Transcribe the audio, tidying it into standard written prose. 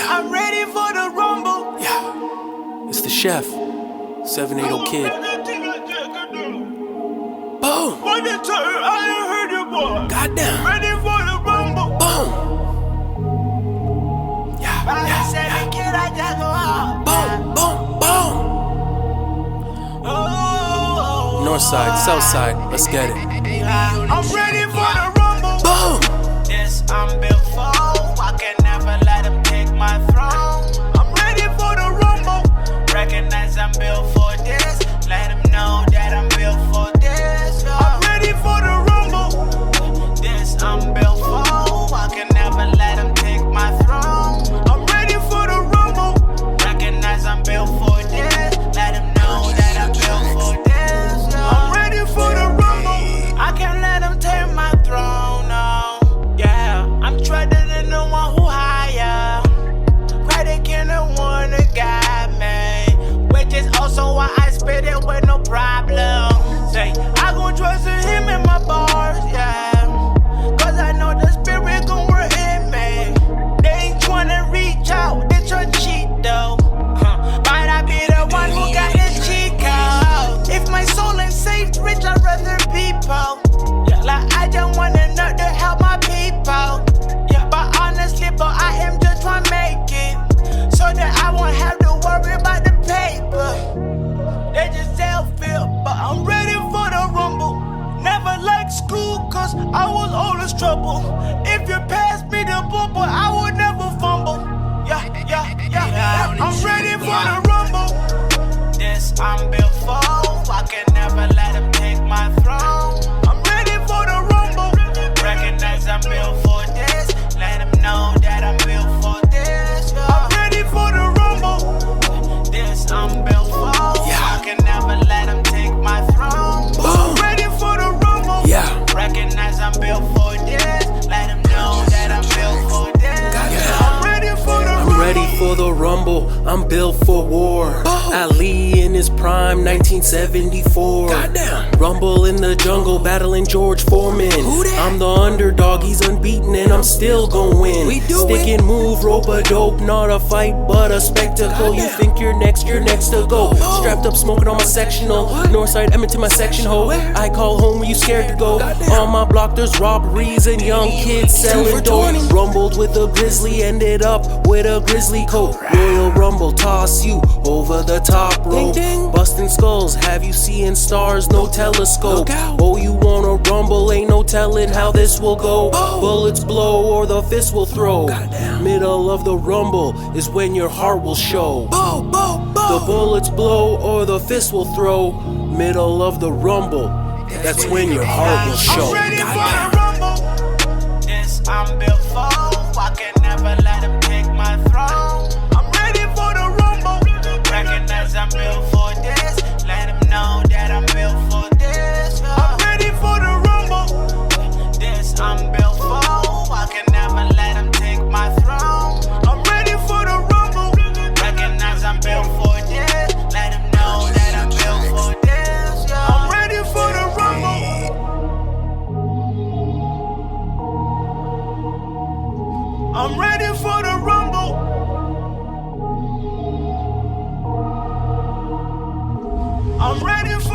Yeah. I'm ready for the rumble. Yeah. It's the chef. 780 Kid. Boom. Goddamn. Ready for the rumble. Boom. Yeah. Kid, I just go out. Boom. Boom. Boom. Oh. North side, south side. Let's get it. I'm ready for the rumble. Boom. This I'm built for. I can never let them take my throne. I'm ready for the rumble. Recognize I'm built for this. Let them know that I'm built for this. I'm ready for the rumble. This I'm built for. I can never let them take my throne. I'm ready for the rumble. Recognize I'm built for this. Let them know that I'm built for this. I'm ready for the rumble. I can't let them take my throne. No. Yeah, I'm treading in the one who higher. Credit can the one that got me. Which is also why I spit it with no problem. Say, I gon' trust in him in my bars, yeah. Cause I know the spirit gon' work in me. They ain't tryna reach out, they try cheat though. Might I be the one who got the cheat code? If my soul ain't safe, rich, I'd rather people. Yeah, like I just wanna know to help my people. Yeah, but honestly, but I am just tryna make it. So that I won't have to worry about the paper. They just self-filled, but I'm ready for the rumble. Never liked school, cause I was always trouble. If you pass me the ball, but I would never fumble. Yeah. I'm ready for the rumble. This I'm built for. I can never let them take my throne. I'm ready for the rumble. Recognize I'm built for this. Let them know that I'm built for this. I'm ready for the rumble. This I'm built for. I can never let them take my throne. I'm ready for the rumble. Yeah. Recognize I'm built for this. Let them know that I'm built for this. I'm ready for the rumble. I'm ready for the rumble. I'm built for war. Ali in his prime, 1974. Goddamn. Rumble in the jungle, battling George Foreman. I'm the underdog, he's unbeaten, and I'm still gon' win. Stick and move, rope a dope, not a fight, but a spectacle. You think you're next to go. Strapped up, smoking on my sectional. Northside, Edmonton, my section ho. I call home when you scared to go. On my block, there's robberies and young kids selling dope. Rumbled with a grizzly, ended up with a grizzly coat. Royal Rumble, toss you over the top rope. Busting skulls, have you seeing stars, no telescope. Oh, you wanna rumble, ain't no telling how this will go. Bullets blow or the fist will throw. Middle of the rumble is when your heart will show. The bullets blow or the fist will throw. Middle of the rumble, that's when your heart will show. I'm ready for the rumble. This I'm built for. I can never let them take my throne. I'm ready for the rumble. Recognize I'm built for this. Let them know that I'm built for this. I'm ready for the rumble. This I'm built for. I can never let them take my throne. I'm ready for the rumble. Recognize I'm built for this. Let them know that I'm built for this. I'm ready for the rumble. I'm ready for the rumble. I'm ready for